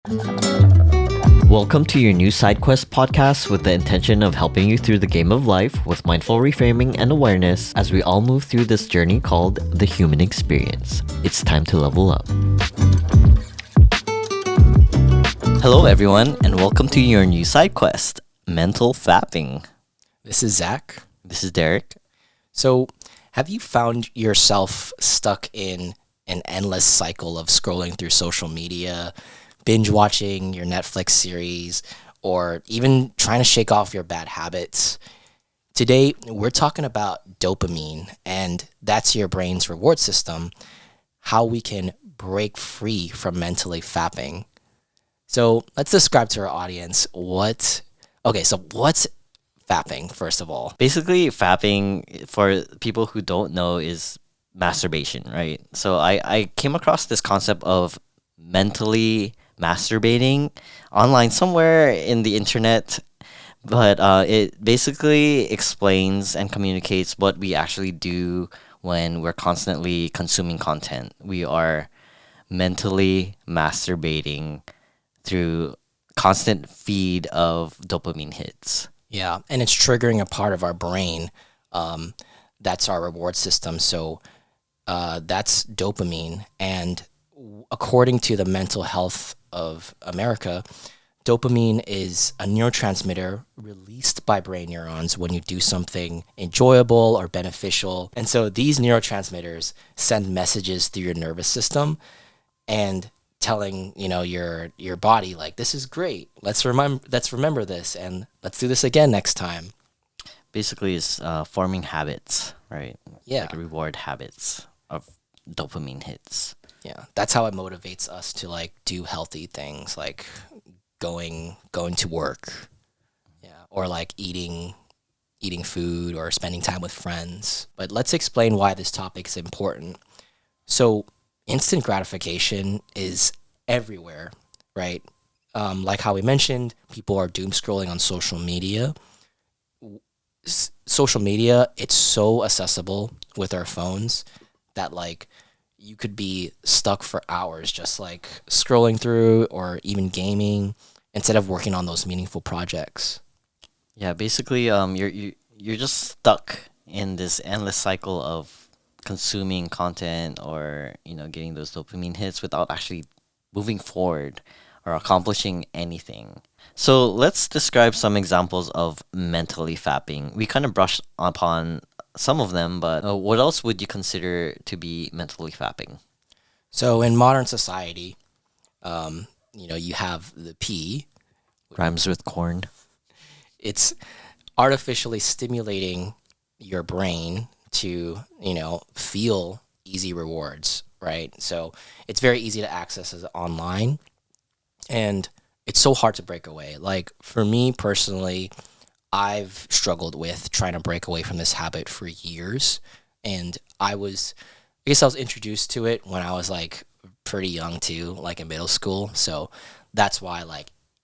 Welcome to your new SideQuest podcast with the intention of helping you through the game of life with mindful reframing and awareness as we all move through this journey called the human experience. It's time to level up. Hello, everyone, and welcome to your new SideQuest, Mental Fapping. This is Zach. This is Derek. So, have you found yourself stuck in an endless cycle of scrolling through social media, binge watching your Netflix series, or even trying to shake off your bad habits? Today, we're talking about dopamine, and that's your brain's reward system, how we can break free from mentally fapping. So let's describe to our audience what's fapping, first of all? Basically, fapping, for people who don't know, is masturbation, right? So I came across this concept of mentally masturbating online somewhere in the internet, but it basically explains and communicates what we actually do when we're constantly consuming content. We are mentally masturbating through constant feed of dopamine hits. Yeah, and it's triggering a part of our brain. That's our reward system. So that's dopamine. And according to the Mental Health of America, dopamine is a neurotransmitter released by brain neurons when you do something enjoyable or beneficial. And so these neurotransmitters send messages through your nervous system and telling, your body, like, this is great. Let's remember this, and let's do this again next time. Basically, it's forming habits, right? Yeah. Like reward habits of dopamine hits. Yeah, that's how it motivates us to do healthy things, like going to work, or eating food or spending time with friends. But let's explain why this topic is important. So, instant gratification is everywhere, right? Like how we mentioned, people are doom scrolling on social media. Social media, it's so accessible with our phones that you could be stuck for hours just scrolling through or even gaming instead of working on those meaningful projects. Yeah, basically, you're just stuck in this endless cycle of consuming content or getting those dopamine hits without actually moving forward or accomplishing anything. So let's describe some examples of mentally fapping. We kind of brushed upon some of them, but what else would you consider to be mentally fapping? So in modern society, you have the P. Rhymes with corn. It's artificially stimulating your brain to, feel easy rewards, right? So it's very easy to access as online, and it's so hard to break away. Like for me personally, I've struggled with trying to break away from this habit for years, and I guess I was introduced to it when I was pretty young too, in middle school. So that's why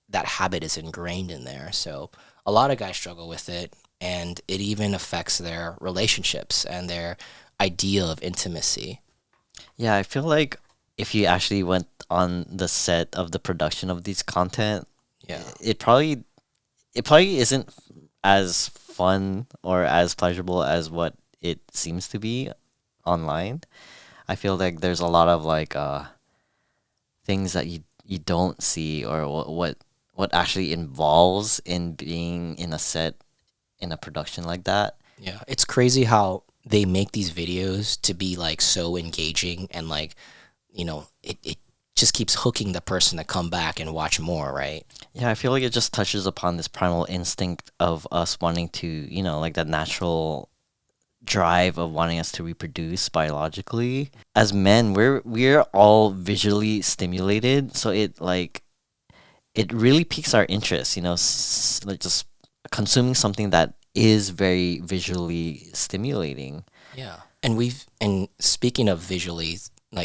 that habit is ingrained in there. So a lot of guys struggle with it, and it even affects their relationships and their idea of intimacy. Yeah, I feel like if you actually went on the set of the production of these content, Yeah. it probably isn't as fun or as pleasurable as what it seems to be online. I feel like there's a lot of things that you don't see, or what actually involves in being in a set in a production like that. Yeah, it's crazy how they make these videos to be so engaging, and it just keeps hooking the person to come back and watch more, right? Yeah, I feel like it just touches upon this primal instinct of us wanting to, that natural drive of wanting us to reproduce biologically. As men, we're all visually stimulated, so it really piques our interest, just consuming something that is very visually stimulating. Yeah. And speaking of visually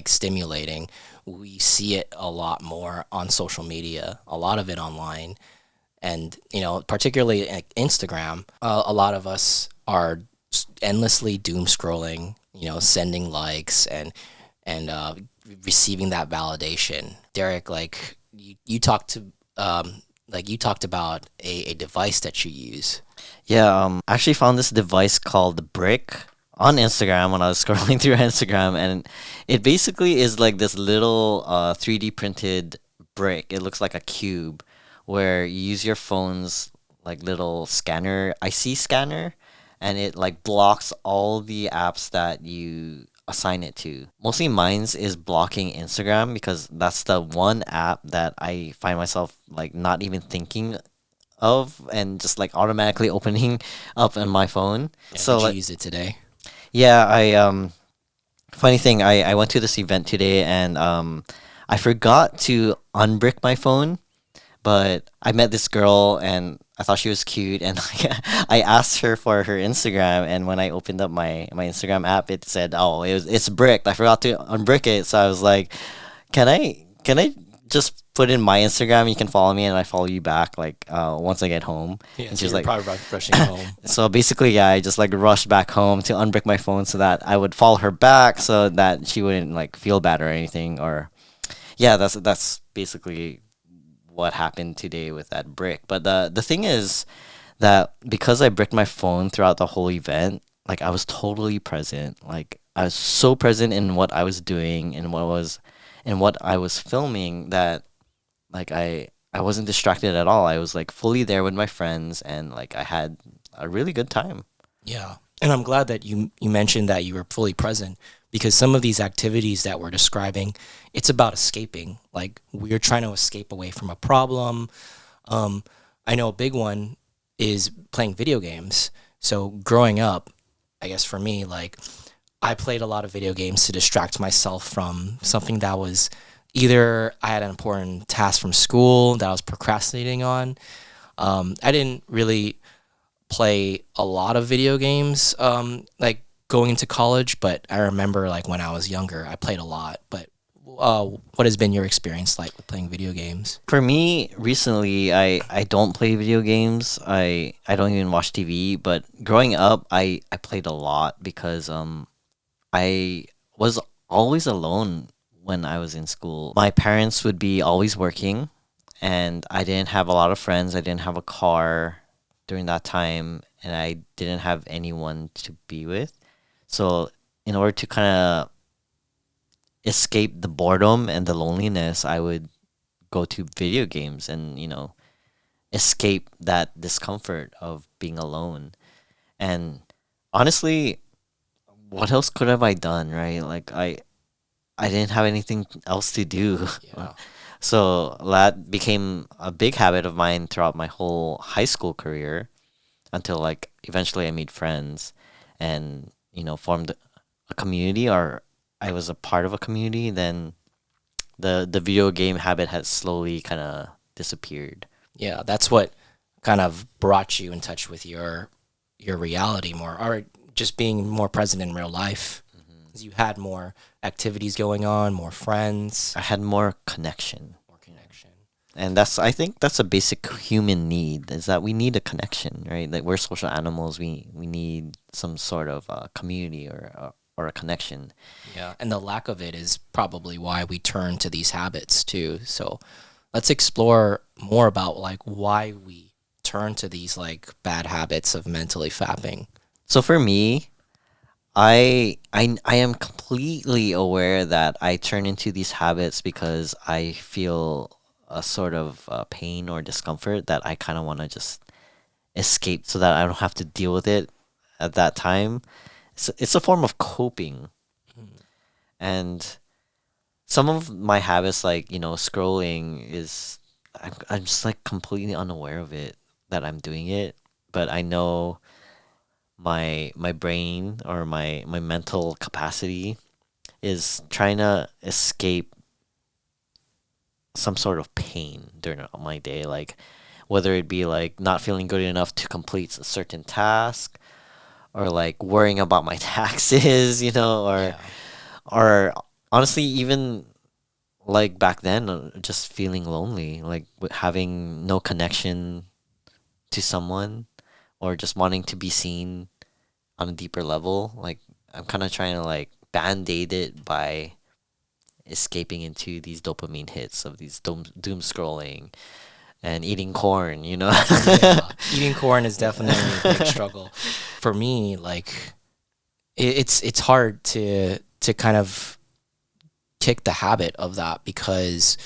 stimulating, we see it a lot more on social media, a lot of it online. And, particularly Instagram, a lot of us are endlessly doom scrolling, sending likes and receiving that validation. Derek, you talked to you talked about a device that you use. Yeah, I actually found this device called the Brick on Instagram when I was scrolling through Instagram, and it basically is like this little 3D printed brick. It looks like a cube where you use your phone's like little scanner, IC scanner, and it like blocks all the apps that you assign it to. Mostly mine's is blocking Instagram because that's the one app that I find myself like not even thinking of and just like automatically opening up on my phone. Yeah, So did you like use it today? yeah, I funny thing, I went to this event today and I forgot to unbrick my phone, but I met this girl and I thought she was cute and like, I asked her for her Instagram and when I opened up my Instagram app it said, "Oh, it's bricked. I forgot to unbrick it." So I was like, can I just put in my Instagram? You can follow me and I follow you back like once I get home." Yeah, And so she's you're like, probably rushing home. so basically, yeah, I just like rushed back home to unbrick my phone so that I would follow her back so that she wouldn't like feel bad or anything. Or yeah, that's basically what happened today with that brick. But the thing is that because I bricked my phone throughout the whole event, like I was totally present. Like I was so present in what I was doing and what I was filming that like I wasn't distracted at all. I was like fully there with my friends and like I had a really good time. Yeah. And I'm glad that you mentioned that you were fully present because some of these activities that we're describing, it's about escaping. Like we're trying to escape away from a problem. Um, I know a big one is playing video games. So growing up, I guess for me, like I played a lot of video games to distract myself from something that was either I had an important task from school that I was procrastinating on. I didn't really play a lot of video games like going into college, but I remember like when I was younger, I played a lot. But what has been your experience like with playing video games? For me, recently I don't play video games. I don't even watch TV, but growing up I played a lot because I was always alone when I was in school. My parents would be always working and I didn't have a lot of friends. I didn't have a car during that time and I didn't have anyone to be with. So, in order to kind of escape the boredom and the loneliness, I would go to video games and, escape that discomfort of being alone. And honestly, what else could have I done, right? Like I didn't have anything else to do. Yeah. So that became a big habit of mine throughout my whole high school career until like eventually I made friends and formed a community or I was a part of a community. Then the video game habit has slowly kind of disappeared. Yeah, that's what kind of brought you in touch with your reality more, or just being more present in real life. 'Cause you had more activities going on, more friends, I had more connection. more connection. And I think that's a basic human need is that we need a connection, right? Like we're social animals. We need some sort of community or a connection. Yeah, and the lack of it is probably why we turn to these habits too. So let's explore more about like why we turn to these like bad habits of mentally fapping. So for me, I am completely aware that I turn into these habits because I feel a sort of pain or discomfort that I kind of want to just escape so that I don't have to deal with it at that time. It's a form of coping. And some of my habits, like, scrolling, I'm just like completely unaware of it that I'm doing it. But I know my brain or my mental capacity is trying to escape some sort of pain during my day, like whether it be like not feeling good enough to complete a certain task or like worrying about my taxes, or Yeah. or honestly even like back then just feeling lonely, like having no connection to someone or just wanting to be seen on a deeper level. Like I'm kind of trying to like band-aid it by escaping into these dopamine hits of these doom scrolling and eating corn, you know? Yeah, eating corn is definitely a big struggle for me. Like it's hard to kind of kick the habit of that because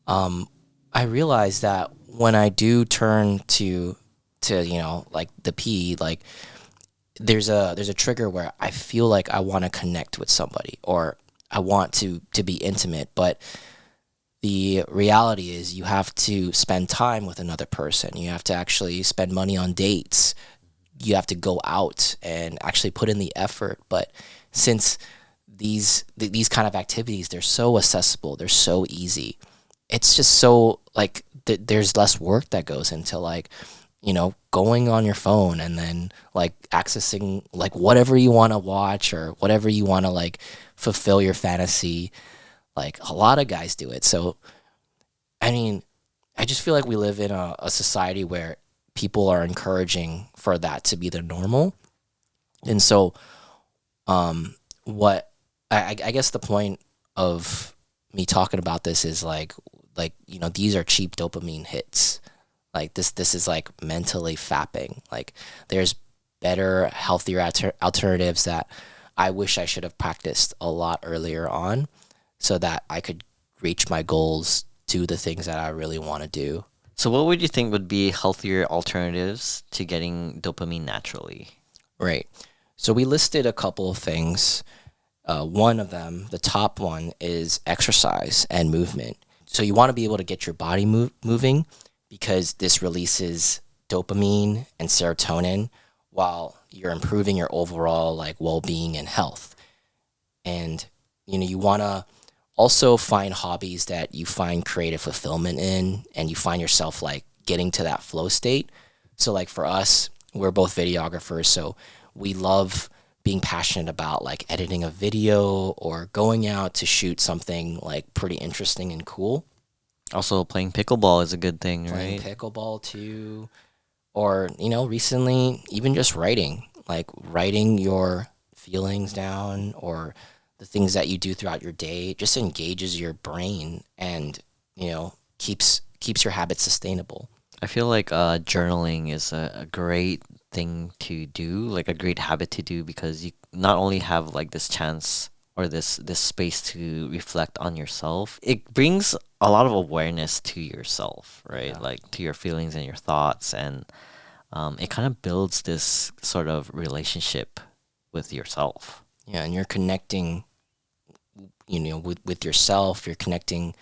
I realize that when I do turn to like the P, like there's a trigger where I feel like I want to connect with somebody or I want to be intimate, but the reality is you have to spend time with another person. You have to actually spend money on dates. You have to go out and actually put in the effort. But since these kind of activities, they're so accessible, they're so easy. It's just so like there's less work that goes into like going on your phone and then like accessing like whatever you want to watch or whatever you want to like fulfill your fantasy. Like a lot of guys do it. So, I mean, I just feel like we live in a society where people are encouraging for that to be the normal. And so, what I guess the point of me talking about this is like these are cheap dopamine hits. Like this is like mentally fapping. Like there's better, healthier alternatives that I wish I should have practiced a lot earlier on, so that I could reach my goals, do the things that I really want to do. So, what would you think would be healthier alternatives to getting dopamine naturally? Right. So we listed a couple of things. One of them, the top one, is exercise and movement. So you want to be able to get your body moving because this releases dopamine and serotonin while you're improving your overall like well-being and health. And you want to also find hobbies that you find creative fulfillment in and you find yourself like getting to that flow state. So like for us, we're both videographers, so we love being passionate about like editing a video or going out to shoot something like pretty interesting and cool. Also, playing pickleball is a good thing, Playing right? pickleball too, or recently even just writing, like writing your feelings down or the things that you do throughout your day just engages your brain and keeps your habits sustainable. I feel like journaling is a great thing to do, like a great habit to do, because you not only have like this chance or this space to reflect on yourself, it brings a lot of awareness to yourself, right? Yeah. Like to your feelings and your thoughts, and it kind of builds this sort of relationship with yourself. Yeah, and you're connecting with yourself. You're connecting.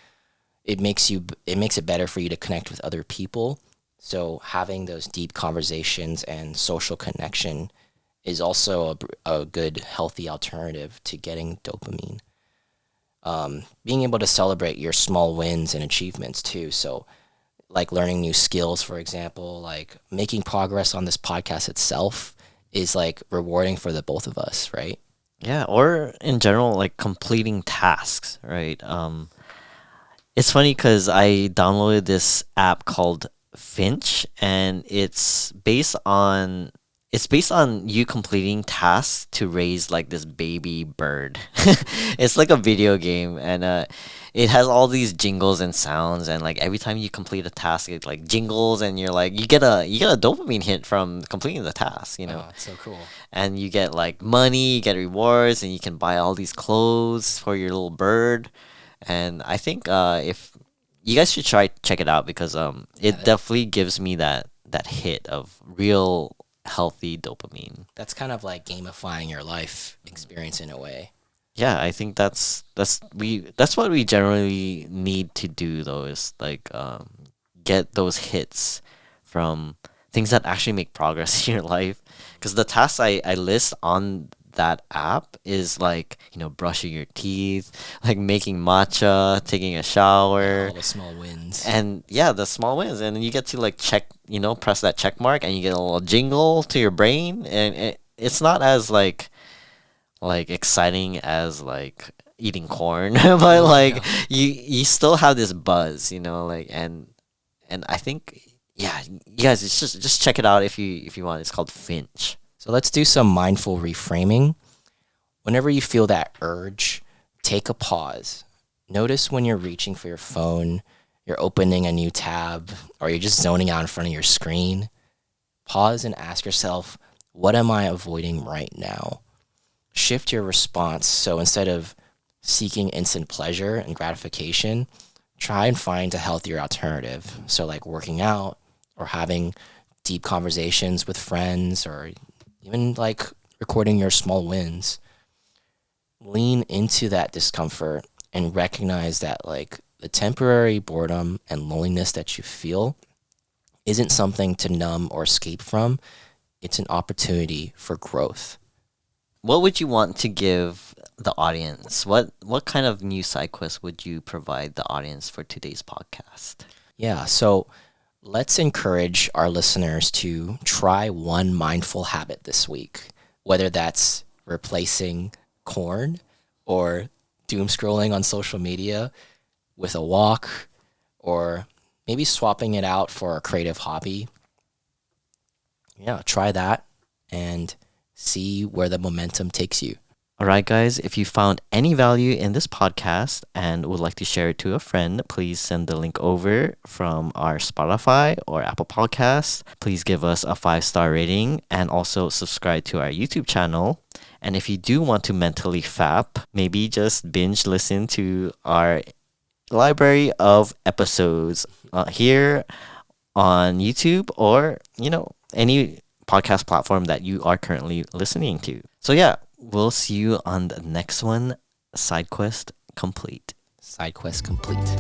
It makes it better for you to connect with other people. So having those deep conversations and social connection is also a good healthy alternative to getting dopamine. Being able to celebrate your small wins and achievements too. So like learning new skills, for example, like making progress on this podcast itself is like rewarding for the both of us, right? Yeah, or in general, like completing tasks, right? It's funny because I downloaded this app called Finch, and it's based on you completing tasks to raise like this baby bird. It's like a video game, and it has all these jingles and sounds, and like every time you complete a task, it like jingles, and you get a dopamine hit from completing the task, Oh, it's so cool. and you get like money, you get rewards, and you can buy all these clothes for your little bird. And I think if you guys should try check it out, because Yeah, it definitely gives me that hit of real healthy dopamine. that's kind of like gamifying your life experience in a way. Yeah, I think that's what we generally need to do, though, is like get those hits from things that actually make progress in your life. Because the tasks I list on that app is like, brushing your teeth, like making matcha, taking a shower, All the small wins. and yeah, the small wins, and then you get to like check, press that check mark, and you get a little jingle to your brain, and it's not as like exciting as like eating corn, but like Yeah. you still have this buzz, like, and I think, yeah, you guys, it's just check it out if you want. It's called Finch. So let's do some mindful reframing. Whenever you feel that urge, take a pause Notice when you're reaching for your phone, you're opening a new tab, or you're just zoning out in front of your screen. Pause and ask yourself, what am I avoiding right now? Shift your response. So instead of seeking instant pleasure and gratification, try and find a healthier alternative. So, like working out or having deep conversations with friends, or even like recording your small wins. Lean into that discomfort and recognize that, like, the temporary boredom and loneliness that you feel isn't something to numb or escape from. It's an opportunity for growth. What would you want to give the audience? What kind of new side quest would you provide the audience for today's podcast? Yeah, so let's encourage our listeners to try one mindful habit this week, whether that's replacing corn or doom scrolling on social media with a walk, or maybe swapping it out for a creative hobby. Yeah, try that and see where the momentum takes you. All right, guys, if you found any value in this podcast and would like to share it to a friend, please send the link over from our Spotify or Apple Podcasts. Please give us a 5-star rating and also subscribe to our YouTube channel. And if you do want to mentally fap, maybe just binge listen to our library of episodes here on YouTube, or, any podcast platform that you are currently listening to. So yeah, we'll see you on the next one. Side quest complete. Side quest complete.